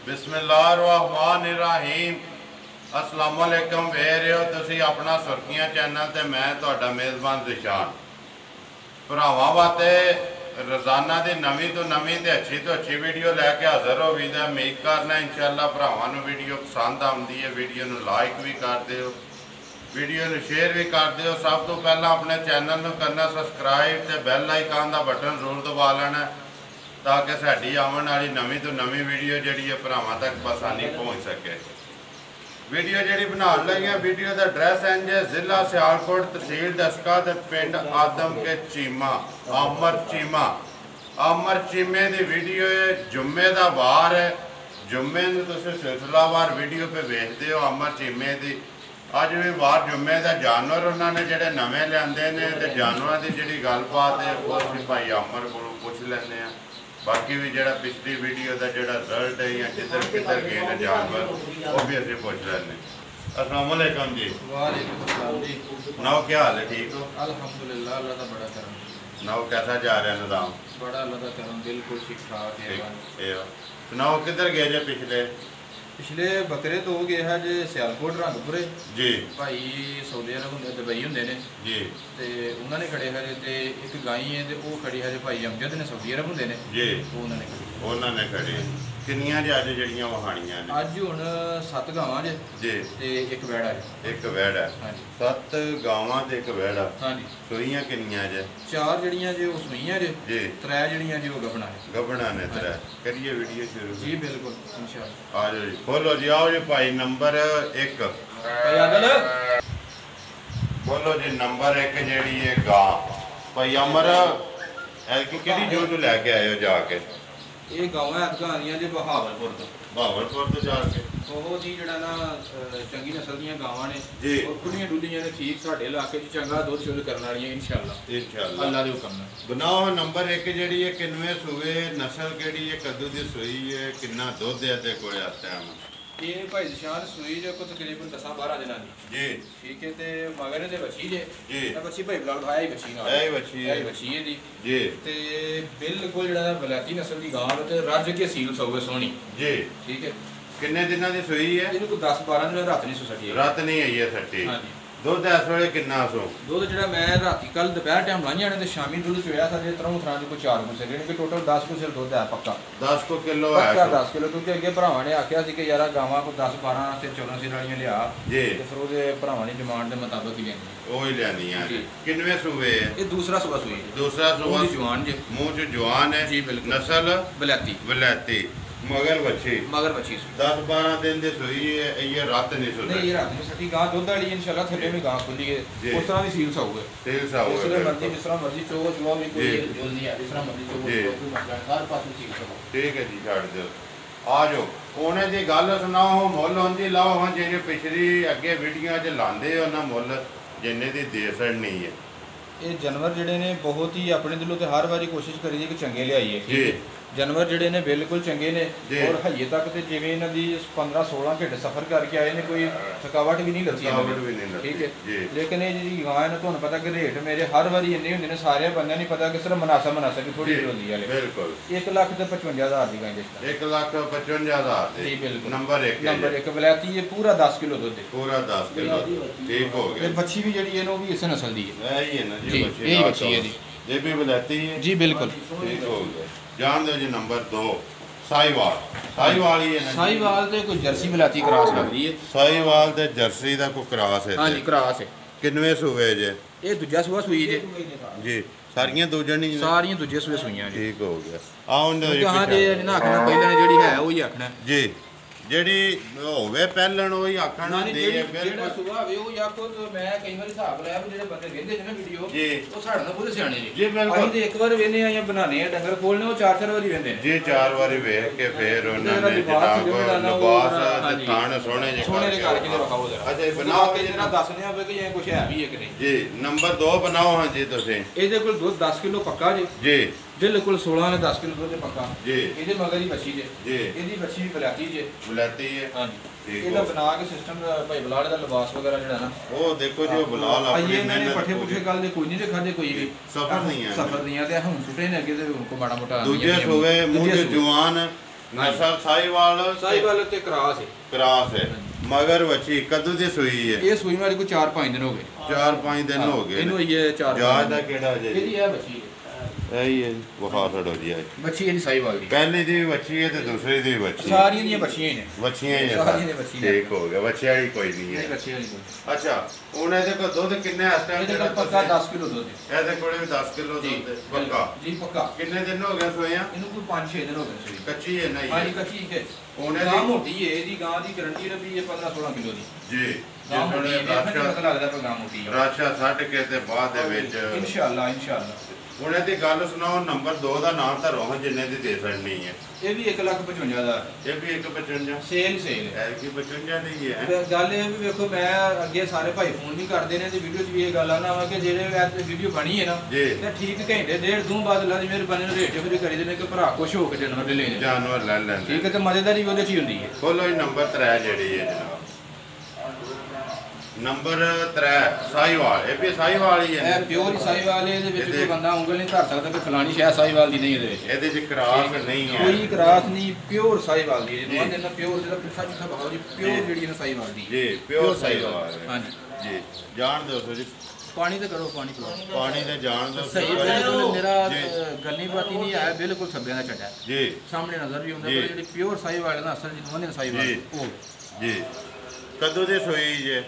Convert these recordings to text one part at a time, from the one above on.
बिस्मिल्लाहिर्रहमानिर्रहीम। अस्सलाम वालेकुम। वे रहे हो तुसी अपना सुर्खियां चैनल ते मैं तुहाडा मेज़बान ज़िशान। भरावां वास्ते रोज़ाना की नवीं तो नवीं ते अच्छी वीडियो लैके हाज़र हो वीदा। उम्मीद करना इंशाअल्लाह भरावां नूं वीडियो पसंद आउंदी है। वीडियो नूं लाइक भी कर दिओ, वीडियो नूं शेयर भी कर दिओ। सब तो पहला अपने चैनल नूं करना सबसक्राइब ते बैल आइकन का बटन जरूर दबा लेना ताकि साड़ी आने वाली नवीं तो नवीं वीडियो जी है भरावां तक आसानी पहुँच सके। वीडियो जी बना लगी है, वीडियो का एड्रैस इंज है जिला सियालकोट तहसील डस्का ते पिंड आदम के चीमा अमर चीमा। अमर चीमे की वीडियो है। जुम्मे का वार है, जुम्मे तुम सिलसिलावार वीडियो पे वेखते हो अमर चीमे की। अज भी वार जुम्मे का जानवर उन्होंने जोड़े नवे लियाते हैं तो जानवरों की जी गलबात है वो अभी भाई अमर को पुछ लें। बाकी भी जो पिछली वीडियो का जो रिजल्ट है या किधर किधर गए हैं जानवर वो भी अभी पुछ लें। अस्सलाम वालेकुम जी। वालेकुम अस्सलाम जी। नाव क्या हाल है? ठीक हो? अल्हम्दुलिल्लाह, अल्लाह का बड़ा करम। नाव कैसा जा रहा है निज़ाम? बड़ा अल्लाह का करम, बिल्कुल ठीक ठाक है। सुनाओ किधर गए जे पिछले बकरे तो हो गए है जे सियालकोट रंगपुरे जी भाई सऊदी अरब होंगे दुबई होंगे ने जी ते उन्होंने खड़े है ते एक गाई है ते वो खड़ी है जे भाई अमजद ने सऊदी अरब होंगे ने जी उन्होंने खड़ी किन्नियां जे अज जड़ियां वहानियां ने? अज हुण 7 गावां जे जी ते एक वैड़ है। एक वैड़ है। हाँ जी 7 गावां ते एक वैड़ है। हाँ जी सूइयां किन्नियां जे? 4 जड़ियां जे वो सूइयां जे जी 3 जड़ियां जे वो गबना है। गबना ने 3। करिए वीडियो शुरू जी बिल्कुल इंशाअल्लाह। आ जाओ जी, खोलो जी, आओ जी भाई नंबर 1 भाई आदल बोलो जी। नंबर 1 जी है गां भाई अमर कि जो तू लैके आए हो जाके? ये गाँव है अफगानिया जो बहावलपुर तो बहावलपुर तो जाके बहुत ही जड़ा ना चंगी नस्ल दी गावां ने जी और खुलियां डुलियां ने ठीक साडे इलाके च चंगा दुध शुद्ध करने वाली इंशाअल्लाह अल्लाह दे हुक्म नाल। बनाओ नंबर 1 जी है किनवे सूबे नस्ल केड़ी है, कद्दू दी सूई है, किन्ना दुध है ते कोई टाइम? ये भाई निशान सूई जो को तकरीबन 10-12 दिनां दी जी ठीक है ते मगर दे बच्ची जे जी बच्ची भाई बिलाल भाई बच्ची नाल ऐ बच्ची है बच्ची है दी जी ते बिल्कुल जड़ा बलाती नस्ल दी गां ते रज के सील सौवे सोहनी जी ठीक है। किन्ने दिनां दी सूई है? इहनू को 10-12 दिन रात नहीं सो सकी रात नहीं आई है सट्टी। हां जी दुध इस वेले किन्ना सो? दुध जो मैं राती कल दोपहर टाइम लाइया ने शामी दुध चोया था तरह तरह की कोई 4 कुछ यानी कि टोटल 10 कुछ दुध है पक्का 10 किलो है पक्का 10 किलो क्योंकि अगे भरावां ने आख्या सी कि यार गावां को 10-12 से 14 सिर वालियां लिया जी ते फिर ओदे भरावां दी डिमांड के मुताबिक ही लेनी ओ ही लेनी है। जी। किनवे सूबे है? ये दूसरा सुबह सुई दूसरा सूबा जवान जे मुंह च जवान है जी बिल्कुल नस्ल बलैती वलैती मगर बच्ची मगर बच्ची 10-12 दिन दी सूई है। ये रात नहीं सुई नहीं ये रात नहीं सटी गां दुध वाली इंशाल्लाह थल्ले में गां खुली है जी। उस तरह दी सील साउए तेल सा हो जिस मर्जी जिस तरह मर्जी चो जुआ भी कोई जी। जोल नहीं है जिस तरह मर्जी चो जी। कोई मसला नहीं हर पास सील साउए। ठीक है जी छड़ दो आ जाओ ओने दी गल सुनाओ मुल होंदी लाओ हां जे पिछली अगे वीडियो च लांदे हो ना मुल जिन्ने दी दे सड़नी है। ये जानवर जड़े ने बहुत ही अपने दिलों ते हर बारी कोशिश करी कि चंगे लियाइए जी जानवर जड़े ने बिल्कुल चंगे ने जी। और हइये तक तो जिवें इन्हां दी 15-16 घंटे सफर करके आए ने कोई थकावट भी नहीं लगती थकावट भी नहीं लगती। ठीक है जी। लेकिन ये जी गां है ना तुहानू पता कि रेट मेरे हर बारी इन्ने हुंदे ने सारे बंदे नहीं पता कि सिर्फ मुनासिब भी थोड़ी जी, होंदी है बिल्कुल 1,55,000 दी गां जिस 1,55,000 जी बिल्कुल नंबर 1 नंबर 1 वलैती ये पूरा 10 किलो दूध है पूरा 10 किलो ठीक हो फिर गया। बच्ची भी जड़ी है ना वो भी इस नस्ल दी है यही है ना जी, जी बच्ची यही बच्ची है जी। ये भी बलैती है जी बिल्कुल ठीक हो गया। जान दो जी नंबर 2 साहिवाल साहिवाल ही है ना? साहिवाल ते कोई जर्सी बलाती क्रॉस लग रही है। साहिवाल ते जर्सी दा कोई क्रॉस है हाँ जी क्रॉस है। किनवे सूबे जे? ये दूजा सुबह सुई जे जी सारियां दूजन ही ने? सारियां दूजे सुबह सुईयां ने ठीक हो गया। आओ ना क्योंकि हाँ जे ना आखना पहले ने जेड़ी है वही आखना जी जेड़ी होवे पहलन वही आखना ना नहीं दे जेड़ा बिल्कुल सुबह आवे वो आखो तो मैं कई बार हिसाब लाया जेड़े बंदे वेंदे ने वीडियो जी। वो साडे नाल पूरे सियाणे जी, जी बिल्कुल। ਅਸੀਂ ਤੇ ਇੱਕ ਵਾਰ ਵੇਨੇ ਆ ਜਾਂ ਬਣਾਣੇ ਆ ਡੰਗਰ ਖੋਲਨੇ ਉਹ 4-4 ਵਾਰੀ ਵੇਂਦੇ ਨੇ जी 4 बारी वेख के फिर उन्होंने लिबास जनाब ਜਿਹੜਾ ਨਾ ਉਹ लिबास हाँ ते जी। थान सोने जे ਸੋਹਣੇ ਦੇ ਕਰਕੇ ਤੇ ਵਿਖਾਓ ਜਰਾ अच्छा ਬਣਾ बनाओ ਕੇ जी ਜਰਾ ਦੱਸਨੇ ਆਵੇ ਕਿ ਇਹ ਕੁਝ ਹੈ ਵੀ ਹੈ ਕਿ ਨਹੀਂ। जी नंबर 2 बनाओ हाँ जी तुसी ਇਹਦੇ ਕੋਲ ਦੁੱਧ 10 ਕਿਲੋ ਪੱਕਾ ਜੀ जी ਬਿਲਕੁਲ 16 ਨੇ 10 ਕਿਲੋ ਦੁੱਧ ਪੱਕਾ जी ਇਹਦੇ ਮਗਰ ਹੀ ਬੱਚੀ ਜੇ जी ਇਹਦੀ ਬੱਚੀ ਵੀ ਬਲਾਤੀ ਜੇ बुलाती है ਹਾਂਜੀ ठीक ਇਹਦਾ हो ਬਣਾ ਕੇ ਸਿਸਟਮ ਭਾਈ ਬਲਾੜੇ ਦਾ ਲਿਬਾਸ ਵਗੈਰਾ ਜਿਹੜਾ ਨਾ वो देखो जी वो बुलाल ਆਈਏ अपनी ਇਹਨਾਂ ਨੇ मेहनत ਪੱਠੇ ਪੁੱਠੇ ਗੱਲ ਦੇ ਕੋਈ ਨਹੀਂ ਖਾਦੇ ਕੋਈ ਵੀ सफर नहीं है ਸਫਰ ਦੀਆਂ ਤੇ ਹੁਣ ਛੁੱਟੇ ਨੇ ਅੱਗੇ ਤੇ ਕੋ ਮਾੜਾ ਮੋਟਾ दूजे सूबे मुंह जवान ਨਸਲ ਸਾਈਵਾਲ ਤੇ ਕਰਾਸ ਹੈ। ਕਰਾਸ ਹੈ ਮਗਰ ਵੱਛੀ ਕਦੋਂ ਦੀ ਸੂਈ ਹੈ? ਇਹ ਸੂਈ ਵਾਲੀ ਕੋਈ 4-5 ਦਿਨ ਹੋ ਗਏ। 4-5 ਦਿਨ ਹੋ ਗਏ ਇਹਨੂੰ ਇਹ 4 ਜਾਜ ਦਾ ਕਿਹੜਾ ਜੇ? ਇਹਦੀ ਆ ਬੱਚੀ ਇਹੀ ਹੈ ਵਖਾ ਛੜੋ ਜੀ ਬੱਚੀ ਇਹਦੀ ਸਾਈਵਾਲ ਦੀ। ਪਹਿਲੀ ਦੀ ਵੀ ਵੱਛੀ ਹੈ ਤੇ ਦੂਸਰੀ ਦੀ ਵੀ ਵੱਛੀ ਹੈ। ਸਾਰੀਆਂ ਦੀਆਂ ਬੱਚੀਆਂ ਹੀ ਨੇ। ਵੱਛੀਆਂ ਹੀ ਸਾਰੀਆਂ ਦੀਆਂ ਬੱਚੀਆਂ। ਠੀਕ ਹੋ ਗਿਆ ਵੱਛੀ ਵਾਲੀ ਕੋਈ ਨਹੀਂ ਹੈ। ਬੱਚੀ ਵਾਲੀ ਕੋਈ। ਅੱਛਾ ਹੁਣ ਇਹਦੇ ਕੋਲ ਦੁੱਧ ਕਿੰਨੇ ਇਸ ਟਾਈਮ? ਇਹਦੇ ਕੋਲ ਪੱਕਾ 10 ਕਿਲੋ ਦੁੱਧ ਹੈ। ਇਹਦੇ ਕੋਲੇ ਵੀ 10 ਕਿਲੋ ਦੁੱਧ ਹੈ ਪੱਕਾ ਜੀ ਪੱਕਾ। ਕਿੰਨੇ ਦਿਨ ਹੋ ਗਏ ਸੋਇਆ? ਇਹਨੂੰ ਕੋਈ 5-6 ਦਿਨ ਹੋ ਗਏ ਸੂਈ। ਕੱਚੀ ਹੈ ਨਹੀਂ? ਹਾਂਜੀ ਕੱਚੀ ਹੈ। ਹੁਣ ਗਾਂ ਮੋਟੀ ਹੈ, ਇਹਦੀ ਗਾਂ ਦੀ ਗਾਰੰਟੀ ਹੈ ਵੀ ਇਹ 15-16 ਕਿਲੋ ਦੀ ਜੀ ਗਾਂ ਮੋਟੀ ਹੈ। ਪਤਾ ਲੱਗਦਾ ਕੋਈ ਗਾਂ ਮੋਟੀ ਹੈ। ਰਾਸ਼ਾ ਛੱਡ ਕੇ ਤੇ ਬਾਅਦ ਦੇ ਵਿੱਚ ਇਨਸ਼ਾਅੱਲਾ ਹੁਣ ਇਹਦੀ ਗੱਲ ਸੁਣਾਓ। ਨੰਬਰ 2 ਦਾ ਨਾਮ ਤਾਂ ਰੋਹ ਜਿੰਨੇ ਦੀ ਦੇ ਸਕਣੀ ਹੈ। ਇਹ ਵੀ 1,55,000 ਇਹ ਵੀ 155 ਸੇਲ ਹੈ। ਇਹ ਕੀ 55 ਨਹੀਂ ਹੈ। ਗੱਲ ਇਹ ਵੀ ਵੇਖੋ ਮੈਂ ਅੱਗੇ ਸਾਰੇ ਭਾਈ ਫੋਨ ਵੀ ਕਰਦੇ ਨੇ ਤੇ ਵੀਡੀਓ 'ਚ ਵੀ ਇਹ ਗੱਲ ਆਣਾ ਵਾ ਕਿ ਜਿਹੜੇ ਵੀਡੀਓ ਬਣੀ ਹੈ ਨਾ ਤੇ ਠੀਕ ਘੰਟੇ ਡੇਢ ਦੋ ਬਾਅਦ ਲੱਜ ਮਿਹਰਬਾਨੀ ਨਾਲ ਰੇਟ ਵੀ ਕਰੀ ਦਿੰਦੇ ਕਿ ਭਰਾ ਖੁਸ਼ ਹੋ ਕੇ ਜਾਨਵਰ ਲੈ ਲੈਂਦੇ। ਜਾਨਵਰ ਲੈ ਲੈਂਦੇ ਠੀਕ ਹੈ ਤੇ ਮਜ਼ੇਦਾਰੀ ਵੀ ਉਹਦੇ 'ਚ ਹੀ ਹੁੰਦੀ ਹੈ। ਖੋਲੋ ਜੀ ਨੰਬਰ 3 ਜਿਹੜੀ ਹੈ ਜਨਾਬ। ਨੰਬਰ 3 ਸਾਈਵਾਲ। ਇਹ ਵੀ ਸਾਈਵਾਲ ਹੀ ਹੈ। ਇਹ ਪਿਓਰ ਸਾਈਵਾਲ ਹੈ। ਇਹਦੇ ਵਿੱਚ ਕੋਈ ਬੰਦਾ ਉਂਗਲ ਨਹੀਂ ਧਰ ਸਕਦਾ ਕਿ ਫਲਾਣੀ ਸ਼ਾਇਦ ਸਾਈਵਾਲ ਦੀ ਨਹੀਂ। ਇਹਦੇ ਵਿੱਚ ਇਹਦੇ 'ਚ ਕਰਾਸ ਨਹੀਂ ਹੈ। ਕੋਈ ਕਰਾਸ ਨਹੀਂ। ਪਿਓਰ ਸਾਈਵਾਲ ਦੀ ਜਿਹਨੂੰ ਕਹਿੰਦੇ ਨੇ ਪਿਓਰ ਜਿਹੜਾ ਪਿੱਛਾ ਜਿੱਥਾ ਬਹਾਓ ਜੀ ਪਿਓਰ ਜਿਹੜੀ ਹੈ ਸਾਈਵਾਲ ਦੀ। ਜੀ ਪਿਓਰ ਸਾਈਵਾਲ। ਹਾਂਜੀ ਜੀ ਜਾਣ ਦਿਓ ਜੀ। ਪਾਣੀ ਤੇ ਕਰੋ ਪਾਣੀ ਪਿਲਾਓ। ਪਾਣੀ ਤੇ ਜਾਣ ਦਿਓ। ਸਹੀ ਬਿਲਕੁਲ ਮੇਰਾ ਗੱਲੀ ਬਾਤੀ ਨਹੀਂ ਆਇਆ ਬਿਲਕੁਲ ਥੱਬਿਆਂ ਦਾ ਛੱਡਾ ਜੀ ਸਾਹਮਣੇ ਨਜ਼ਰ ਵੀ ਆਉਂਦਾ ਪਰ ਜਿਹੜੀ ਪਿਓਰ ਸਾਈਵਾਲ ਨਾ ਅਸਲ ਜਿਹਨੂੰ ਕਹਿੰਦੇ ਨੇ ਸਾਈਵਾਲ ਉਹ ਜੀ ਕਦੋਂ ਦੇ ਸੋਈ ਜੇ?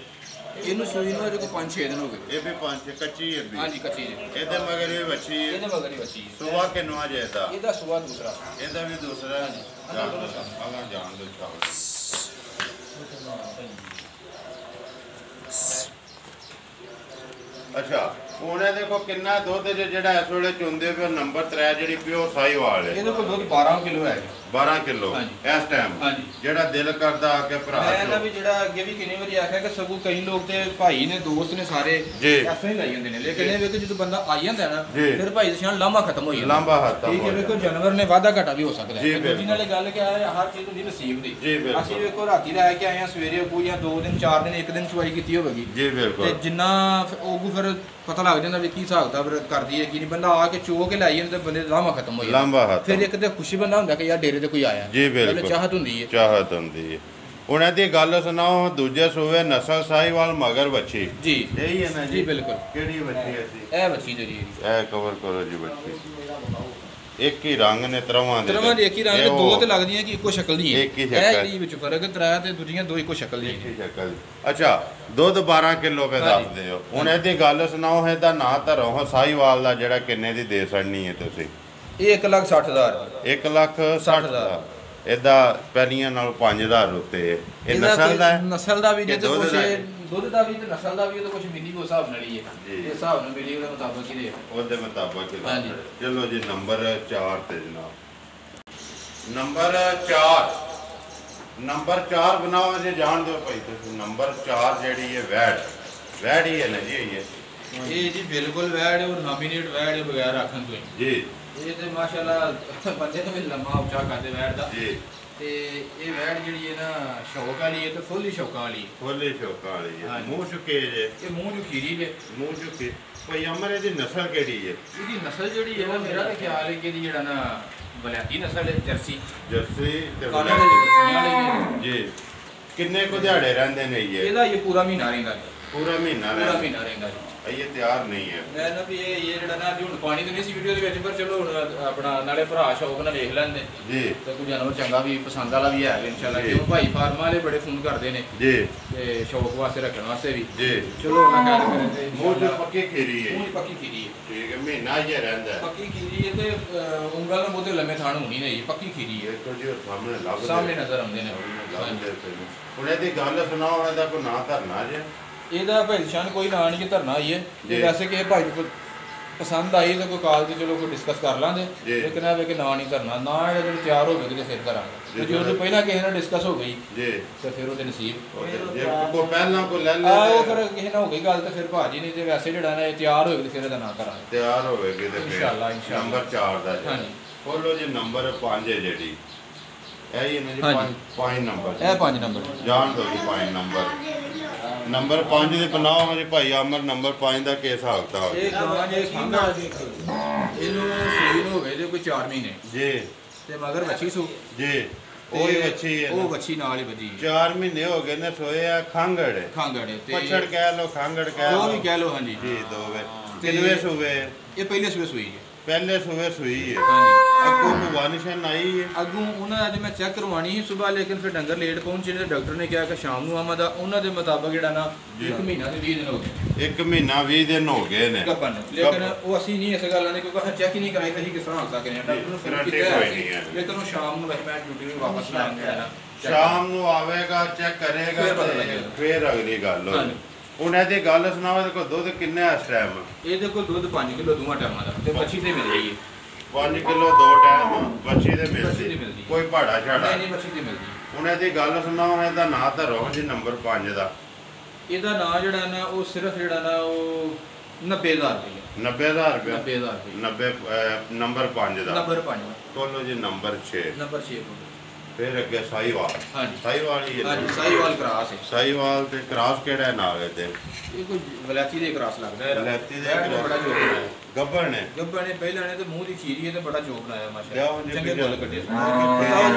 ਇਹਨੂੰ ਸੂਈ ਨੂੰ ਅਜੇ ਕੋਈ 5-6 ਦਿਨ ਹੋ ਗਏ। ਇਹ ਵੀ 5 ਕੱਚੀ ਹੈ ਵੀ? ਹਾਂਜੀ ਕੱਚੀ ਜੀ। ਇਹਦੇ ਮਗਰ ਇਹ ਵੱਛੀ ਹੈ? ਇਹਦੇ ਮਗਰ ਹੀ ਵੱਛੀ ਹੈ। ਸੁਆ ਕਿੰਨਾ ਜੇ ਇਹਦਾ? ਇਹਦਾ ਸੁਆ ਦੂਸਰਾ। ਇਹਦਾ ਵੀ ਦੂਸਰਾ ਅਗਾ ਜਾਣ ਦੋ ਚਾਵਲ। ਅੱਛਾ ਹੁਣ ਇਹ ਦੇਖੋ ਕਿੰਨਾ ਦੁੱਧ ਜਿਹੜਾ ਇਸ ਵੇਲੇ ਚੁੰਦੇ ਪਏ। ਨੰਬਰ 3 ਜਿਹੜੀ ਪਿਓਰ ਸਾਈਵਾਲ ਹੈ। ਇਹਦੇ ਕੋਲ ਦੁੱਧ 12 ਕਿਲੋ ਹੈ। 12 ਕਿਲੋ ਇਸ ਟਾਈਮ ਜਿਹੜਾ ਦਿਲ ਕਰਦਾ ਆ ਕੇ ਭਰਾ ਮੈਂ ਨਾ ਵੀ ਜਿਹੜਾ ਅੱਗੇ ਵੀ ਕਿੰਨੀ ਵਾਰੀ ਆਖਿਆ ਕਿ ਸਗੋਂ ਕਈ ਲੋਕ ਤੇ ਭਾਈ ਨੇ ਦੋਸਤ ਨੇ ਸਾਰੇ ਐਸੇ ਹੀ ਲਾਈ ਜਾਂਦੇ ਨੇ ਲੇਕਿਨ ਇਹ ਵੇਖੋ ਜਦੋਂ ਬੰਦਾ ਆ ਜਾਂਦਾ ਨਾ ਫਿਰ ਭਾਈ ਦੇ ਸ਼ਾਨ ਲਾਂਭਾ ਖਤਮ ਹੋ ਜਾਂਦਾ। ਲਾਂਭਾ ਖਤਮ ਠੀਕ ਹੈ ਵੇਖੋ ਜਾਨਵਰ ਨੇ ਵਾਧਾ ਘਾਟਾ ਵੀ ਹੋ ਸਕਦਾ ਹੈ। ਦੂਜੀ ਨਾਲੇ ਗੱਲ ਕਿ ਹਰ ਚੀਜ਼ ਹੁੰਦੀ ਨਸੀਬ ਦੀ। ਅਸੀਂ ਵੇਖੋ ਰਾਤੀ ਲੈ ਕੇ ਆਏ ਆ ਸਵੇਰੇ ਕੋਈ ਜਾਂ 2 ਦਿਨ 4 ਦਿਨ 1 ਦਿਨ ਚੁਆਈ ਕੀਤੀ ਹੋਵੇਗੀ ਜੀ ਬਿਲਕੁਲ ਤੇ ਜਿੰਨਾ ਉਹ ਫਿਰ ਪਤਾ ਲੱਗ ਜਾਂਦਾ ਵੀ ਕੀ ਹਿਸਾਬ ਦਾ ਕਰਦੀ ਹੈ ਕੀ ਨਹੀਂ। ਬੰਦਾ ਆ ਕੇ ਚੋ ਕੇ ਲਾਈ ਜਾਂਦਾ ਬੰਦੇ ਦਾ ਲਾਂਭਾ ਖਤਮ ਹੋ ਜਾਂਦਾ। ਫਿਰ ਇੱਕ ਤੇ ਖੁਸ਼ੀ ਬੰਦਾ ਹੁੰਦਾ ਕਿ ਯਾਰ ਡੇਰੇ ਤੇ ਕੋਈ ਆਇਆ। ਜੀ ਬਿਲਕੁਲ ਚਾਹਤ ਹੁੰਦੀ ਹੈ। ਚਾਹਤ ਹੁੰਦੀ ਹੈ। ਹੁਣ ਇਹਦੀ ਗੱਲ ਸੁਣਾਓ। ਦੂਜੇ ਸੂਵੇ ਨਸਲ ਸਾਈਵਾਲ ਮਗਰ ਵੱਛੀ ਜੀ ਇਹੀ ਹੈ ਨਾ ਜੀ ਬਿਲਕੁਲ। ਕਿਹੜੀ ਵੱਛੀ ਹੈ ਸੀ? ਇਹ ਵੱਛੀ ਜੀ ਇਹ ਕਵਰ ਕਰੋ ਜੀ ਵੱਛੀ। ਇੱਕ ਹੀ ਰੰਗ ਨੇ ਤਰਵਾਂ ਦੇ ਇੱਕ ਹੀ ਰੰਗ ਦੇ ਦੋ ਤੇ ਲੱਗਦੀਆਂ ਕਿ ਇੱਕੋ ਸ਼ਕਲ ਦੀ ਹੈ। ਇੱਕ ਹੀ ਇਹ ਸ਼ਕਲ ਜਿਹੜੀ ਵਿੱਚ ਫਰਕ ਤਰਾ ਤੇ ਦੂਜੀਆਂ ਦੋ ਇੱਕੋ ਸ਼ਕਲ ਦੀਆਂ। ਇੱਕ ਹੀ ਸ਼ਕਲ। ਅੱਛਾ ਦੁੱਧ 12 ਕਿਲੋ ਪੇ ਦੱਸਦੇ ਹੋ। ਹੁਣ ਇਹਦੀ ਗੱਲ ਸੁਣਾਓ। ਇਹਦਾ ਨਾਂ ਧਰੋ ਸਾਈਵਾਲ ਦਾ ਜਿਹੜਾ ਕਿੰਨੇ ਦੀ ਦੇ ਸਕਣੀ ਹੈ ਤੁਸੀਂ? ਇਹ 1,60,000 1,60,000 ਇਹਦਾ ਪਹਿਲੀਆਂ ਨਾਲ 5,000 ਉੱਤੇ ਇਹ ਨਸਲ ਦਾ ਹੈ। ਨਸਲ ਦਾ ਵੀ ਜੇ ਤੇ ਕੁਝ ਦੁੱਧ ਦਾ ਵੀ ਤੇ ਨਸਲ ਦਾ ਵੀ ਉਹ ਕੁਝ ਮਿਲੀ ਉਹ ਹਿਸਾਬ ਨਾਲ ਹੀ ਹੈ। ਇਹ ਹਿਸਾਬ ਨਾਲ ਮਿਲੀ ਉਹਦੇ ਮੁਤਾਬਕ ਹੀ ਦੇ ਉਹਦੇ ਮੁਤਾਬਕ ਹੀ। ਹਾਂਜੀ ਚਲੋ ਜੀ ਨੰਬਰ 4 ਤੇ ਜਨਾਬ। ਨੰਬਰ 4 ਨੰਬਰ 4 ਬਣਾਓ ਜੇ ਜਾਣ ਦਿਓ ਭਾਈ ਤੁਸੀਂ। ਨੰਬਰ 4 ਜਿਹੜੀ ਹੈ ਵੈੜ ਹੀ ਹੈ ਨਾ ਜੀ? ਇਹ ਜੀ ਬਿਲਕੁਲ ਵੈੜ ਉਹ ਨੋਮੀਨੇਟ ਵੈੜ ਬਗੈਰ ਰੱਖਣ ਤੋਂ ਜੀ। ਇਹ ਤੇ ਮਾਸ਼ਾਅੱਲਾ ਬੰਦੇ ਨੂੰ ਵੀ ਲੰਮਾ ਉੱਚਾ ਕਰਦੇ ਵੈੜ ਦਾ ਜੀ। ਤੇ ਇਹ ਵੈੜ ਜਿਹੜੀ ਹੈ ਨਾ ਸ਼ੌਕ ਵਾਲੀ ਹੈ ਤੇ ਫੁੱਲੀ ਸ਼ੌਕਾਂ ਵਾਲੀ। ਫੁੱਲੀ ਸ਼ੌਕਾਂ ਵਾਲੀ ਹੈ। ਮੂੰਹ ਚੁੱਕੇ ਜੇ? ਇਹ ਮੂੰਹ ਜੋ ਖੀਰੀ ਜੇ। ਮੂੰਹ ਚੁੱਕੇ ਭਾਈ ਅਮਰ ਇਹਦੀ ਨਸਲ ਕਿਹੜੀ ਹੈ? ਇਹਦੀ ਨਸਲ ਜਿਹੜੀ ਹੈ ਨਾ ਮੇਰਾ ਤਾਂ ਖਿਆਲ ਹੈ ਕਿ ਇਹਦੀ ਜਿਹੜਾ ਨਾ ਬਲੈਤੀ ਨਸਲ ਹੈ ਜਰਸੀ ਤੇ ਕਾਲੇ ਦੇ ਜਰਸੀਆਂ ਵਾਲੇ ਜੀ। ਕਿੰਨੇ ਕੁ ਦਿਹਾੜੇ ਰਹਿੰਦੇ ਨੇ ਇਹਦਾ ਇਹ ਪੂਰਾ ਮਹੀਨਾ ਰਹਿੰਦਾ। ਪੂਰਾ ਮਹੀਨਾ ਰਹਿੰਦਾ ਇਹ ਤਿਆਰ ਨਹੀਂ ਹੈ। ਮੈਂ ਨਾ ਵੀ ਇਹ ਜਿਹੜਾ ਨਾ ਹੁਣ ਪਾਣੀ ਤੇ ਨਹੀਂ ਸੀ ਵੀਡੀਓ ਦੇ ਵਿੱਚ ਪਰ ਚਲੋ ਹੁਣ ਆਪਣਾ ਨਾਲੇ ਭਰਾ ਸ਼ੌਕ ਨਾਲ ਵੇਖ ਲੈਂਦੇ ਜੀ ਤੇ ਕੋਈ ਜਾਨਵਰ ਚੰਗਾ ਵੀ ਪਸੰਦ ਵਾਲਾ ਵੀ ਹੈ ਇਨਸ਼ਾਅੱਲਾ। ਕਿਉਂ ਭਾਈ ਫਾਰਮ ਵਾਲੇ ਬੜੇ ਫੋਨ ਕਰਦੇ ਨੇ ਜੀ ਤੇ ਸ਼ੌਕ ਵਾਸਤੇ ਰੱਖਣ ਵਾਸਤੇ ਵੀ ਜੀ। ਚਲੋ ਉਹਨਾਂ ਕਹਿ ਰਹੇ ਤੇ ਮੂੰਹ ਤੇ ਪੱਕੀ ਖੀਰੀ ਹੈ। ਮੂੰਹ ਪੱਕੀ ਖੀਰੀ ਹੈ। ਠੀਕ ਹੈ ਮਹੀਨਾ ਹੀ ਰਹਿੰਦਾ। ਪੱਕੀ ਖੀਰੀ ਹੈ ਤੇ ਉਂਗਲ ਨਾਲ ਬਹੁਤੇ ਲੰਮੇ ਥਾਣ ਹੋਣੀ ਨਹੀਂ ਪੱਕੀ ਖੀਰੀ ਹੈ। ਦੇਖੋ ਜੀ ਸਾਹਮਣੇ ਨਜ਼ਰ ਆਉਂਦੇ ਨੇ। ਹੁਣ ਇਹਦੀ ਗੱਲ ਸੁਣਾਓ। ਇਹਦਾ ਕੋਈ ਨਾਂ ਧਰਨਾ ਜੇ? ਇਹਦਾ ਭਾਈ ਨਿਸ਼ਾਨ ਕੋਈ ਨਾਂ ਨਹੀਂ ਕਿ ਧਰਨਾ ਹੀ ਹੈ। ਜੇ ਵੈਸੇ ਕਿ ਭਾਈ ਪਸੰਦ ਆਈ ਤਾਂ ਕੋਈ ਕਾਲ ਤੇ ਚਲੋ ਕੋਈ ਡਿਸਕਸ ਕਰ ਲਾਂਗੇ ਲੇਕਿਨ ਇਹ ਵੇ ਕਿ ਨਾਂ ਨਹੀਂ ਧਰਨਾ। ਨਾ ਇਹ ਜਦੋਂ ਤਿਆਰ ਹੋ ਗਏ ਤੇ ਫਿਰ ਕਰਾਂਗੇ। ਜੇ ਉਹ ਪਹਿਲਾਂ ਕਿਸੇ ਨਾਲ ਡਿਸਕਸ ਹੋ ਗਈ ਜੀ ਤੇ ਫਿਰ ਉਹਦੇ ਨਸੀਬ ਜੇ ਕੋ ਪਹਿਲਾਂ ਕੋ ਲੈ ਲੈ ਉਹ ਫਿਰ ਕਿਸੇ ਨਾਲ ਹੋ ਗਈ ਗੱਲ ਤੇ ਫਿਰ ਭਾਜੀ ਨਹੀਂ ਤੇ ਵੈਸੇ ਜਿਹੜਾ ਨਾ ਇਹ ਤਿਆਰ ਹੋਏਗੀ ਤੇ ਫਿਰ ਇਹਦਾ ਨਾਂ ਕਰਾਂਗੇ। ਤਿਆਰ ਹੋਵੇਗੀ ਤੇ ਇਨਸ਼ਾਅੱਲਾ ਨੰਬਰ 4 ਦਾ ਜੀ। ਹਾਂਜੀ ਖੋਲੋ ਜੀ ਨੰਬਰ 5 ਹੈ ਜਿਹੜੀ ਇਹ ਹੀ ਹੈ ਜੀ 5 ਨੰਬਰ। ਇਹ 5 ਨੰਬਰ ਜਾਣ ਦੋ ਜੀ 5 ਨੰਬਰ। ਨੰਬਰ 5 ਦੇ ਬਣਾਓ ਹਜੇ ਭਾਈ ਅਮਰ। ਨੰਬਰ 5 ਦਾ ਕੀ ਹਿਸਾਬ ਕਿਤਾਬ? ਇਹ ਗਾਂ ਜੇ ਖਾਂਦਾ ਇਹਨੂੰ ਸੂਈ ਨੂੰ ਹੋ ਗਏ ਜੇ ਕੋਈ 4 ਮਹੀਨੇ ਜੀ ਤੇ ਮਗਰ ਵੱਛੀ ਸੂ ਜੀ ਉਹ ਹੀ ਵੱਛੀ ਹੈ, ਉਹ ਵੱਛੀ ਨਾਲ ਹੀ ਵੱਜੀ 4 ਮਹੀਨੇ ਹੋ ਗਏ ਨੇ ਸੋਏ ਆ। ਖਾਂਗੜ ਤੇ ਪਛੜ ਕਹਿ ਲੋ, ਖਾਂਗੜ ਕਹਿ ਲੋ, ਜੋ ਵੀ ਕਹਿ ਲੋ। ਹਾਂਜੀ ਜੀ ਦੋਵੇਂ। ਕਿੰਨਵੇਂ ਸੂਵੇ? ਇਹ ਪਹਿਲੇ ਸੂਏ ਸੂਈ ਹੈ। ਪਹਿਲੇ ਸੂਵੇ ਸੂਈ ਹੈ। ਹਾਂਜੀ। ਅੱਗੋਂ ਕੋਈ ਵਾਨਿਸ਼ਨ ਆਈ ਹੈ? ਅੱਗੋਂ ਉਹਨਾਂ ਅੱਜ ਮੈਂ ਚੈੱਕ ਕਰਵਾਣੀ ਸੀ ਸਵੇਰ, ਲੇਕਿਨ ਫਿਰ ਡੰਗਰ ਲੇਟ ਪਹੁੰਚੇ ਨੇ, ਡਾਕਟਰ ਨੇ ਕਿਹਾ ਕਿ ਸ਼ਾਮ ਨੂੰ ਆਵਾਂ ਦਾ। ਉਹਨਾਂ ਦੇ ਮੁਤਾਬਕ ਜਿਹੜਾ ਨਾ 1 ਮਹੀਨਾ ਤੇ 20 ਦਿਨ ਹੋ ਗਏ। 1 ਮਹੀਨਾ 20 ਦਿਨ ਹੋ ਗਏ ਨੇ ਗੱਪਨ ਨੂੰ। ਲੇਕਿਨ ਉਹ ਅਸੀਂ ਨਹੀਂ ਇਸ ਗੱਲਾਂ ਦੇ, ਕਿਉਂਕਿ ਅਸੀਂ ਚੈੱਕ ਹੀ ਨਹੀਂ ਕਰਾਈ, ਅਸੀਂ ਕਿਸ ਤਰ੍ਹਾਂ ਹੋ ਸਕਦੇ ਹਾਂ। ਡਾਕਟਰ ਨੂੰ ਫਿਰ ਕੀਤਾ ਹੈ, ਲੇਕਿਨ ਉਹ ਸ਼ਾਮ ਨੂੰ ਮੈਂ ਡਿਊਟੀ ਨੂੰ ਵਾਪਸ ਲਾਉਂਗਾ ਨਾ, ਸ਼ਾਮ ਨੂੰ ਆਵੇਗਾ, ਚੈੱਕ ਕਰੇਗਾ, ਫਿਰ ਅਗਲੀ ਗੱਲ ਹੋਣੀ। ਉਹਨਾਂ ਦੀ ਗੱਲ ਸੁਣਾਓ, ਇਹਦੇ ਕੋਲ ਦੁੱਧ ਕਿੰਨਾ ਇਸ ਟਾਈਮ? ਇਹਦੇ ਕੋਲ ਦੁੱਧ 5 ਕਿਲੋ ਦੋਵਾਂ ਟਾਈਮਾਂ ਦਾ, ਤੇ ਬੱਚੀ ਤੇ ਮਿਲ ਰਹੀ ਹੈ। 5 ਕਿਲੋ 2 ਟਾਈਮ ਬੱਚੀ ਦੇ ਮਿਲਦੀ, ਕੋਈ ਭਾੜਾ ਛਾੜਾ ਨਹੀਂ, ਬੱਚੀ ਤੇ ਮਿਲਦੀ। ਉਹਨਾਂ ਦੀ ਗੱਲ ਸੁਣਾਓ, ਇਹਦਾ ਨਾਂ ਧਰੋ ਜੀ ਨੰਬਰ 5 ਦਾ। ਇਹਦਾ ਨਾਂ ਜਿਹੜਾ ਨਾ ਉਹ ਸਿਰਫ ਜਿਹੜਾ ਨਾ ਉਹ 90,000 ਰੁਪਏ। 90,000 ਰੁਪਏ? 90,000 ਰੁਪਏ। 90 ਨੰਬਰ 5 ਦਾ। ਨੰਬਰ 5 ਤੋਲੋ ਜੀ ਨੰਬਰ 6। ਨੰਬਰ 6। ਫਿਰ ਅੱਗੇ ਸਾਈਵਾਲ। ਹਾਂਜੀ, ਸਾਈਵਾਲ ਹੀ ਹੈ। ਹਾਂਜੀ, ਸਾਈਵਾਲ ਕਰਾਸ ਹੈ। ਸਾਈਵਾਲ ਤੇ ਕਰਾਸ ਕਿਹੜਾ ਨਾਲ ਇਹਦੇ? ਇਹ ਕੋਈ ਵਲੈਤੀ ਦੇ ਕਰਾਸ ਲੱਗਦਾ ਹੈ। ਵਲੈਤੀ ਦੇ ਕਰਾਸ। ਬੜਾ ਜੋਗ ਬਣਾਇਆ ਗੱਬਰ ਨੇ। ਗੱਬਰ ਨੇ ਪਹਿਲਾਂ ਨੇ ਤੇ ਮੂੰਹ ਦੀ ਖੀਰੀ ਹੈ ਤੇ ਬੜਾ ਜੋਗ ਬਣਾਇਆ ਮਾਸ਼ਾਅੱਲਾ। ਲਿਆਓ ਜੀ ਚੰਗੇ ਪਿੱਛੇ। ਬੋਲ ਕੱਢੇ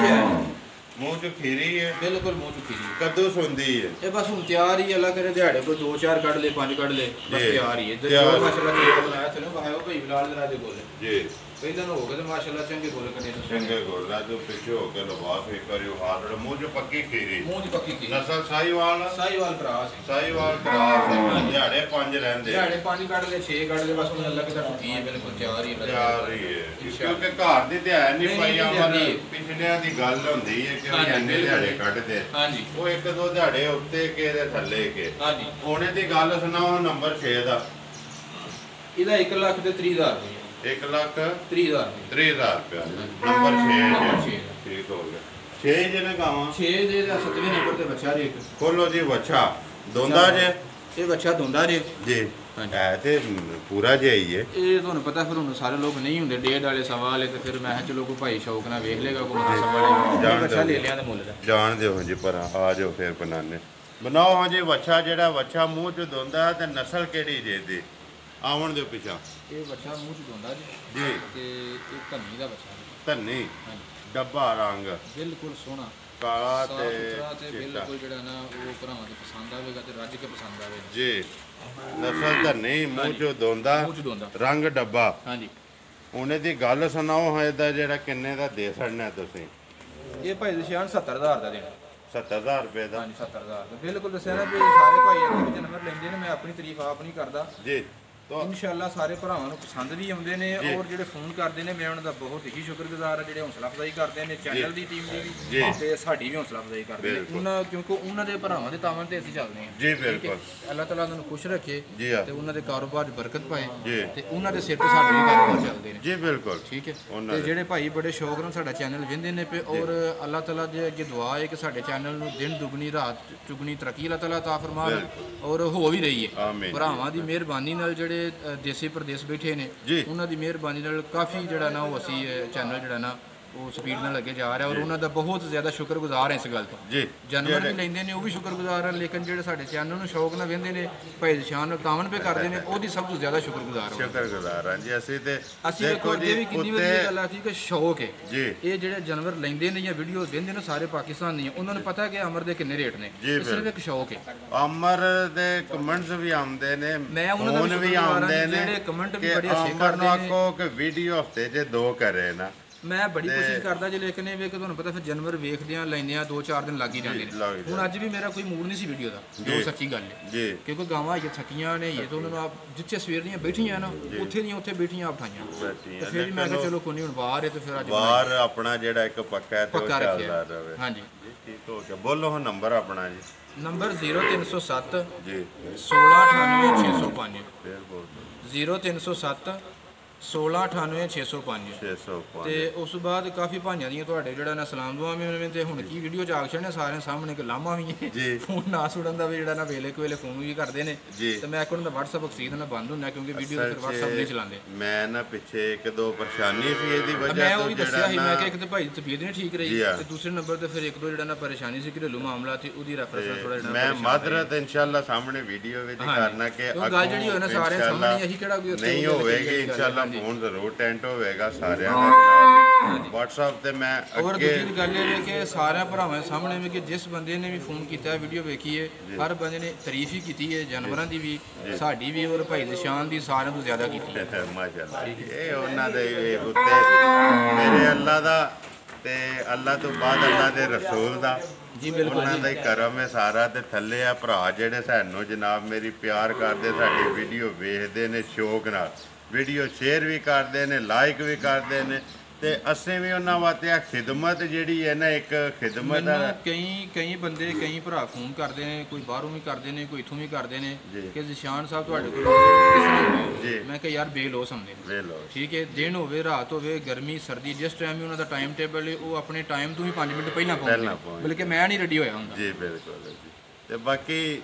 ਮੂੰਹ ਚ ਖੀਰੀ ਹੈ, ਬਿਲਕੁਲ ਮੂੰਹ ਚ ਖੀਰੀ। ਕਦੋਂ ਸੁੰਦੀ ਹੈ? ਇਹ ਬਸ ਹੁਣ ਤਿਆਰ ਹੀ, ਅੱਲਾ ਕਰੇ ਦਿਹਾੜੇ ਕੋਈ 2-4 ਕੱਢ ਲੇ, 5 ਕੱਢ ਲੇ, ਬਸ ਤਿਆਰ ਹੀ ਹੈ। ਜੋ ਮਾਸ਼ਾਅੱਲਾ ਜੋਗ ਬਣਾਇਆ ਤੇ ਨਾ ਭਾਈ ਉਹ ਭਾਈ ਬਿਲਾਲ ਦੇ ਕੋਲ ਜੀ ਪਹਿਲਾਂ ਨੂੰ ਹੋ ਗਏ ਤੇ ਮਾਸ਼ਾਅੱਲਾ ਚੰਗੇ ਗੋਲੇ ਕੱਢੇ ਤੁਸੀਂ। ਚੰਗੇ ਗੋਲਾ ਜੋ ਪਿੱਛੇ ਹੋ ਕੇ ਲਵਾਸ ਇੱਕ ਵਾਰੀ ਹਾਲ ਮੂੰਹ ਚ ਪੱਕੀ ਖੀਰੀ। ਮੂੰਹ ਦੀ ਪੱਕੀ ਖੀਰੀ। ਨਸਲ ਸਾਈਵਾਲ। ਸਾਈਵਾਲ ਕਰਾਸ। ਸਾਈਵਾਲ ਕਰਾਸ। ਦਿਹਾੜੇ 5 ਰਹਿੰਦੇ। ਦਿਹਾੜੇ 5 ਕੱਢ ਲੇ, 6 ਕੱਢ ਲੇ, ਬਸ ਉਹਨਾਂ ਅੱਲਾ ਕਿਤਾ ਟੁੱਟੀ ਹੈ, ਬਿਲਕੁਲ ਤਿਆਰ ਹੀ ਹੈ। ਤਿਆਰ ਹੀ ਹੈ, ਕਿਉਂਕਿ ਘਰ ਦੀ ਧਿਆਨ ਨਹੀਂ ਪਈ ਅਮਰ। ਪਿਛਲਿਆਂ ਦੀ ਗੱਲ ਹੁੰਦੀ ਹੈ ਕਿ ਉਹ ਇੰਨੇ ਦਿਹਾੜੇ ਕੱਢਦੇ। ਹਾਂਜੀ। ਉਹ 1-2 ਦਿਹਾੜੇ ਉੱਤੇ ਕੇ ਦੇ ਥੱਲੇ ਕੇ। ਹਾਂਜੀ। ਉਹਨੇ ਦੀ ਗੱਲ ਸੁਣਾਓ ਨੰਬਰ 6 ਦਾ। ਇਹਦਾ 1,30,000 ਰੁਪਏ। 1,30,000 ਰੁਪਏ। ਨੰਬਰ 6। ਠੀਕ ਹੋ ਗਿਆ। 6 ਜਿਹਨੇ ਗਾਵਾਂ। 6 ਦੇ 7ਵੇਂ ਨੰਬਰ ਤੇ ਬੱਚਾ ਜੇ ਇੱਕ। ਖੋਲੋ ਜੀ ਬੱਚਾ ਦੋਂਦਾ ਜੇ। ਇਹ ਬੱਚਾ ਦੋਂਦਾ ਜੇ ਜੀ। ਹੈ ਤੇ ਪੂਰਾ ਜਿਹਾ ਹੀ ਹੈ। ਇਹ ਤੁਹਾਨੂੰ ਪਤਾ ਫਿਰ ਹੁਣ ਸਾਰੇ ਲੋਕ ਨਹੀਂ ਹੁੰਦੇ, 1.5 ਵਾਲੇ ਸਵਾ ਵਾਲੇ, ਤੇ ਫਿਰ ਮੈਂ ਕਿਹਾ ਚਲੋ ਕੋਈ ਭਾਈ ਸ਼ੌਕ ਨਾਲ ਵੇਖ ਲੇਗਾ, ਕੋਈ ਸਵਾ ਵਾਲੇ ਬੱਚਾ ਲੈ ਲਿਆ ਤੇ ਮੁੱਲ ਦਾ। ਜਾਣ ਦਿਓ ਜੀ ਪਰ ਆ ਜਾਓ ਫਿਰ ਬਣਾਓ ਹਾਂ ਜੀ। ਬੱਚਾ ਜਿਹੜਾ ਬੱਚਾ ਮੂੰਹ ਚ ਦੋਂਦਾ ਤੇ ਨਸਲ ਕਿਹੜੀ ਜੇ ਦੀ? ਆਵਣ ਦਿਓ ਪਿਛਾ। ਇਹ ਬੱਚਾ ਮੂੰਹ ਚ ਦੋਂਦਾ ਜੀ। ਤੇ ਇਹ ਧੰਨੀ ਦਾ ਬੱਚਾ। ਧੰਨੀ। ਡੱਬਾ ਰੰਗ ਬਿਲਕੁਲ ਸੋਹਣਾ ਕਾਲਾ ਤੇ ਬਿਲਕੁਲ ਜਿਹੜਾ ਨਾ ਉਹ ਭਰਾਵਾਂ ਦੇ ਪਸੰਦ ਆਵੇਗਾ ਤੇ ਰੱਜ ਕੇ ਪਸੰਦ ਆਵੇਗਾ ਜੀ। ਨਸਲ ਧੰਨੀ, ਮੂੰਹ ਚ ਦੋਂਦਾ, ਰੰਗ ਡੱਬਾ। ਹਾਂਜੀ। ਉਹਨੇ ਦੀ ਗੱਲ ਸੁਣਾਓ, ਇਹਦਾ ਜਿਹੜਾ ਕਿੰਨੇ ਦਾ ਦੇ ਛੱਡਣਾ ਤੁਸੀਂ? ਇਹ ਭਾਈ ਦੇ ਸ਼ਾਨ 70,000 ਦਾ ਦੇਣਾ। 70,000 ਰੁਪਏ ਦਾ? ਹਾਂਜੀ 70,000 ਦਾ। ਬਿਲਕੁਲ ਦੱਸਿਆ ਨਾ ਵੀ ਸਾਰੇ ਭਾਈ ਇੱਥੇ ਜਨਮਰ ਲੈਂਦੇ ਨੇ, ਮੈਂ ਆਪਣੀ ਤਾਰੀਫ ਆਪ ਨਹੀਂ ਕਰਦਾ ਜੀ। ਇਨਸ਼ਾਅੱਲਾ ਸਾਰੇ ਭਰਾਵਾਂ ਨੂੰ ਪਸੰਦ ਵੀ ਆਉਂਦੇ ਨੇ, ਔਰ ਜਿਹੜੇ ਫੋਨ ਕਰਦੇ ਨੇ ਮੈਂ ਉਹਨਾਂ ਦਾ ਬਹੁਤ ਹੀ ਸ਼ੁਕਰਗੁਜ਼ਾਰ ਹਾਂ, ਜਿਹੜੇ ਹੌਸਲਾ ਅਫਜ਼ਾਈ ਕਰਦੇ ਨੇ ਚੈਨਲ ਦੀ ਟੀਮ ਦੀ ਵੀ ਤੇ ਸਾਡੀ ਵੀ ਹੌਸਲਾ ਅਫਜ਼ਾਈ ਕਰਦੇ ਨੇ ਉਹਨਾਂ, ਕਿਉਂਕਿ ਉਹਨਾਂ ਦੇ ਭਰਾਵਾਂ ਦੇ ਤਾਵਨ ਤੇ ਅਸੀਂ ਚੱਲਦੇ ਹਾਂ ਜੀ। ਬਿਲਕੁਲ। ਅੱਲਾਹ ਤਾਲਾ ਉਹਨਾਂ ਨੂੰ ਖੁਸ਼ ਰੱਖੇ ਤੇ ਉਹਨਾਂ ਦੇ ਕਾਰੋਬਾਰ 'ਚ ਬਰਕਤ ਪਾਏ ਤੇ ਉਹਨਾਂ ਦੇ ਸਿਰ ਤੇ ਸਾਡੇ ਵੀ ਕਾਰੋਬਾਰ ਚੱਲਦੇ ਨੇ ਜੀ। ਬਿਲਕੁਲ ਠੀਕ ਹੈ। ਤੇ ਜਿਹੜੇ ਭਾਈ ਬੜੇ ਸ਼ੌਕ ਨਾਲ ਸਾਡਾ ਚੈਨਲ ਵੇਖਦੇ ਨੇ ਪਏ, ਔਰ ਅੱਲਾਹ ਤਾਲਾ ਦੇ ਅੱਗੇ ਦੁਆ ਹੈ ਕਿ ਸਾਡੇ ਚੈਨਲ ਨੂੰ ਦਿਨ ਦੁਗਣੀ ਰਾਤ ਚੁਗਣੀ ਤਰੱਕੀ ਅੱਲਾਹ ਤਾਲਾ ਤਾ ਫਰਮਾਵੇ, ਔਰ ਹੋ ਵੀ ਰਹੀ ਹੈ। ਭਰਾਵਾਂ ਦੀ ਮਿਹਰਬਾਨੀ ਨਾਲ ਜਿਹੜੇ ਦੇਸੀ ਪ੍ਰਦੇਸ਼ ਬੈਠੇ ਨੇ ਉਹਨਾਂ ਦੀ ਮਿਹਰਬਾਨੀ ਨਾਲ ਕਾਫੀ ਜਿਹੜਾ ਨਾ ਉਹ ਅਸੀਂ ਚੈਨਲ ਜਿਹੜਾ ਨਾ ਉਹ ਸਪੀਡ ਨਾਲ ਅੱਗੇ ਜਾ ਰਿਹਾ, ਔਰ ਉਹਨਾਂ ਦਾ ਬਹੁਤ ਜ਼ਿਆਦਾ ਸ਼ੁਕਰਗੁਜ਼ਾਰ ਹੈ ਇਸ ਗੱਲ ਤੋਂ ਜੀ। ਜਾਨਵਰ ਵੀ ਲੈਂਦੇ ਨੇ ਉਹ ਵੀ ਸ਼ੁਕਰਗੁਜ਼ਾਰ ਹਨ, ਲੇਕਿਨ ਜਿਹੜੇ ਸਾਡੇ ਚੈਨਲ ਨੂੰ ਸ਼ੌਕ ਨਾਲ ਵੇਖਦੇ ਨੇ, ਭਾਈ ਸ਼ਾਨ ਨਾਲ ਤਾਵਨ ਪੇ ਕਰਦੇ ਨੇ, ਉਹਦੀ ਸਭ ਤੋਂ ਜ਼ਿਆਦਾ ਸ਼ੁਕਰਗੁਜ਼ਾਰ ਹਾਂ ਜੀ। ਅਸੀਂ ਦੇਖੋ ਜੀ ਵੀ ਕਿੰਨੀ ਵਧੀਆ ਗੱਲ ਆ ਕਿ ਸ਼ੌਕ ਹੈ ਜੀ। ਇਹ ਜਿਹੜੇ ਜਾਨਵਰ ਲੈਂਦੇ ਨੇ ਜਾਂ ਵੀਡੀਓ ਵੇਖਦੇ ਨੇ ਸਾਰੇ ਪਾਕਿਸਤਾਨੀ ਆ, ਉਹਨਾਂ ਨੂੰ ਪਤਾ ਕਿ ਅਮਰ ਦੇ ਕਿੰਨੇ ਰੇਟ ਨੇ, ਸਿਰਫ ਇੱਕ ਸ਼ੌਕ ਹੈ। ਅਮਰ ਦੇ ਕਮੈਂਟਸ ਵੀ ਆਉਂਦੇ ਨੇ, ਮੈਂ ਉਹਨਾਂ ਦਾ ਵੀ ਆਉਂਦੇ ਨੇ, ਜਿਹੜੇ ਕਮੈਂਟ ਵੀ ਬੜੇ ਅੱਛੇ ਕਰਦੇ ਨੇ। ਆਖੋ ਕਿ ਵੀਡੀਓ ਹਫਤੇ 'ਚ 2 ਕਰੇ ਨਾ, ਮੈਂ ਬੜੀ ਕੋਸ਼ਿਸ਼ ਕਰਦਾ ਜੇ, ਲੇਕਿਨ ਇਹ ਵੇਖ ਤੁਹਾਨੂੰ ਪਤਾ ਫਿਰ ਜਾਨਵਰ ਵੇਖਦੇ ਆ ਲੈਂਦੇ ਆ 2-4 ਦਿਨ ਲੱਗ ਹੀ ਜਾਂਦੇ ਨੇ। ਹੁਣ ਅੱਜ ਵੀ ਮੇਰਾ ਕੋਈ ਮੂਡ ਨਹੀਂ ਸੀ ਵੀਡੀਓ ਦਾ, ਜੋ ਸੱਚੀ ਗੱਲ ਹੈ, ਕਿਉਂਕਿ ਗਾਵਾਂ ਇਹ ਥੱਕੀਆਂ ਨੇ, ਇਹ ਤਾਂ ਉਹਨਾਂ ਨੂੰ ਆਪ ਜਿੱਥੇ ਸਵੇਰ ਦੀਆਂ ਬੈਠੀਆਂ ਨਾ ਉੱਥੇ ਦੀਆਂ ਉੱਥੇ ਬੈਠੀਆਂ ਉਠਾਈਆਂ, ਤੇ ਫਿਰ ਵੀ ਮੈਂ ਕਿਹਾ ਚਲੋ ਕੋਈ ਨਹੀਂ ਹੁਣ ਬਾਹਰ ਹੈ ਤੇ ਫਿਰ ਅੱਜ ਬਾਹਰ ਆਪਣਾ ਜਿਹੜਾ ਇੱਕ ਪੱਕਾ ਹੈ ਤੇ ਉਹ ਚੱਲਦਾ ਰਹੇ। ਹਾਂਜੀ ਠੀਕ ਹੋ ਗਿਆ। ਬੋਲੋ ਹੁਣ ਨੰਬਰ ਆਪਣਾ ਜੀ। ਨੰਬਰ 0307 ਜੀ 1698 605 0307 1698 605 ਤੇ ਉਸ ਤੋਂ ਬਾਅਦ ਕਾਫੀ ਭਾਈਆਂ ਦੀਆਂ ਤੁਹਾਡੇ ਜਿਹੜਾ ਨਾ ਸਲਾਮ ਦੁਆ ਵੀ ਤੇ ਹੁਣ ਕੀ ਵੀਡੀਓ ਚਾਕ ਛੱਡਨੇ ਸਾਰਿਆਂ ਸਾਹਮਣੇ ਕਿ ਲਾਮਾ ਵੀ ਹੈ ਜੀ। ਫੋਨ ਨਾ ਸੁਣਨ ਦਾ ਵੀ ਜਿਹੜਾ ਨਾ ਵੇਲੇ ਕੋਲੇ ਫੋਨ ਵੀ ਕਰਦੇ ਨੇ ਤੇ ਮੈਂ ਕੋਲ ਦਾ WhatsApp ਅਕਸੀਦ ਨਾਲ ਬੰਦ ਹੁੰਦਾ ਕਿਉਂਕਿ ਵੀਡੀਓ ਫਿਰ WhatsApp ਨਹੀਂ ਚਲਾਉਂਦੇ। ਮੈਂ ਨਾ ਪਿੱਛੇ 1-2 ਪਰੇਸ਼ਾਨੀ ਸੀ ਇਹਦੀ ਵਜ੍ਹਾ ਤੋਂ, ਮੈਂ ਉਹ ਵੀ ਦੱਸਿਆ ਸੀ, ਮੈਂ ਕਿ ਇੱਕ ਤੇ ਭਾਈ ਦੀ ਤਬੀਅਤ ਨਹੀਂ ਠੀਕ ਰਹੀ ਤੇ ਦੂਸਰੇ ਨੰਬਰ ਤੇ ਫਿਰ 1-2 ਜਿਹੜਾ ਨਾ ਪਰੇਸ਼ਾਨੀ ਸੀ ਘਰੇਲੂ ਮਾਮਲਾ ਤੇ ਉਹਦੀ ਰੈਫਰੈਂਸ ਨਾਲ ਥੋੜਾ ਜਿਹੜਾ ਮੈਂ ਮਾਦਰਤ ਇਨਸ਼ਾਅੱਲਾ ਸਾਹਮਣੇ ਵੀਡੀਓ ਵਿੱਚ ਕਰਨਾ ਕਿ ਗੱਲ ਜਿਹੜੀ ਹੋਏ ਨਾ ਸਾਰਿਆਂ ਸਾਹਮਣੇ ਅਸੀਂ ਕਿਹੜਾ ਕੋਈ ਨਹੀਂ ਹੋਵੇਗੀ ਇਨਸ਼ਾਅੱਲਾ ਫੋਨ ਜ਼ਰੂਰ ਟੈਂਟ ਹੋਵੇਗਾ ਸਾਰਿਆਂ ਦਾ। WhatsApp ਤੇ ਮੈਂ ਔਰ ਦੂਜੀ ਗੱਲ ਇਹ ਹੈ ਕਿ ਸਾਰਿਆਂ ਭਰਾਵਾਂ ਸਾਹਮਣੇ ਵੀ ਕਿ ਜਿਸ ਬੰਦੇ ਨੇ ਵੀ ਫੋਨ ਕੀਤਾ ਵੀਡੀਓ ਵੇਖੀ ਹੈ ਹਰ ਬੰਦੇ ਨੇ ਤਾਰੀਫ ਹੀ ਕੀਤੀ ਹੈ, ਜਾਨਵਰਾਂ ਦੀ ਵੀ, ਸਾਡੀ ਵੀ, ਔਰ ਭਾਈ ਨਿਸ਼ਾਨ ਦੀ ਸਾਰਿਆਂ ਤੋਂ ਜ਼ਿਆਦਾ ਕੀਤੀ ਹੈ। ਮਾਸ਼ਾਅੱਲਾ, ਇਹ ਉਹਨਾਂ ਦੇ ਉੱਤੇ ਮੇਰੇ ਅੱਲਾ ਦਾ ਤੇ ਅੱਲਾ ਤੋਂ ਬਾਅਦ ਅੱਲਾ ਦੇ ਰਸੂਲ ਦਾ ਜੀ ਬਿਲਕੁਲ ਉਹਨਾਂ ਦਾ ਹੀ ਕਰਮ ਹੈ ਸਾਰਾ। ਤੇ ਥੱਲੇ ਆ ਭਰਾ ਜਿਹੜੇ ਸਾਨੂੰ ਜਨਾਬ ਮੇਰੀ ਪਿਆਰ ਕਰਦੇ, ਸਾਡੀ ਵੀਡੀਓ ਵੇਖਦੇ ਨੇ ਸ਼ੌਕ ਨਾਲ, ਵੀਡੀਓ ਸ਼ੇਅਰ ਵੀ ਕਰਦੇ ਨੇ, ਲਾਈਕ ਵੀ ਕਰਦੇ ਨੇ, ਤੇ ਅਸੀਂ ਵੀ ਉਹਨਾਂ ਵਾਸਤੇ ਆ ਖਿਦਮਤ ਜਿਹੜੀ ਹੈ ਨਾ, ਇੱਕ ਖਿਦਮਤ ਹੈ। ਕਈ ਬੰਦੇ ਕਈ ਭਰਾ ਫੋਨ ਕਰਦੇ ਨੇ, ਕੋਈ ਬਾਹਰੋਂ ਵੀ ਕਰਦੇ ਨੇ, ਕੋਈ ਇੱਥੋਂ ਵੀ ਕਰਦੇ ਨੇ ਕਿ ਨਿਸ਼ਾਨ ਸਾਹਿਬ ਤੁਹਾਡੇ ਕੋਲ ਕਿਸ ਤਰ੍ਹਾਂ ਜੀ। ਮੈਂ ਕਿਹਾ ਯਾਰ ਬੇਲੋ ਸਮਝਦੇ ਠੀਕ ਹੈ, ਦਿਨ ਹੋਵੇ ਰਾਤ ਹੋਵੇ ਗਰਮੀ ਸਰਦੀ, ਜਿਸ ਟਾਈਮ ਵੀ ਉਹਨਾਂ ਦਾ ਟਾਈਮ ਟੇਬਲ ਹੈ ਉਹ ਆਪਣੇ ਟਾਈਮ ਤੋਂ ਵੀ 5 ਮਿੰਟ ਪਹਿਲਾਂ ਪਹੁੰਚਦੇ, ਬਲਕਿ ਮੈਂ ਨਹੀਂ ਰੈਡੀ ਹੋਇਆ ਹੁੰਦਾ ਜੀ। ਬਿਲਕੁਲ ਜੀ। ਤੇ ਬਾਕੀ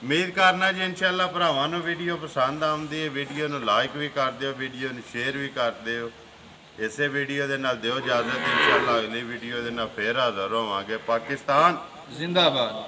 ਉਮੀਦ ਕਰਨਾ ਜੀ ਇਨਸ਼ਾਅੱਲਾ ਭਰਾਵਾਂ ਨੂੰ ਵੀਡੀਓ ਪਸੰਦ ਆਉਂਦੀ ਹੈ, ਵੀਡੀਓ ਨੂੰ ਲਾਈਕ ਵੀ ਕਰ ਦਿਓ, ਵੀਡੀਓ ਨੂੰ ਸ਼ੇਅਰ ਵੀ ਕਰ ਦਿਓ। ਇਸੇ ਵੀਡੀਓ ਦੇ ਨਾਲ ਦਿਓ ਇਜਾਜ਼ਤ, ਇਨਸ਼ਾਅੱਲਾ ਅਗਲੀ ਵੀਡੀਓ ਦੇ ਨਾਲ ਫੇਰ ਹਾਜ਼ਰ ਹੋਵਾਂਗੇ। ਪਾਕਿਸਤਾਨ ਜ਼ਿੰਦਾਬਾਦ।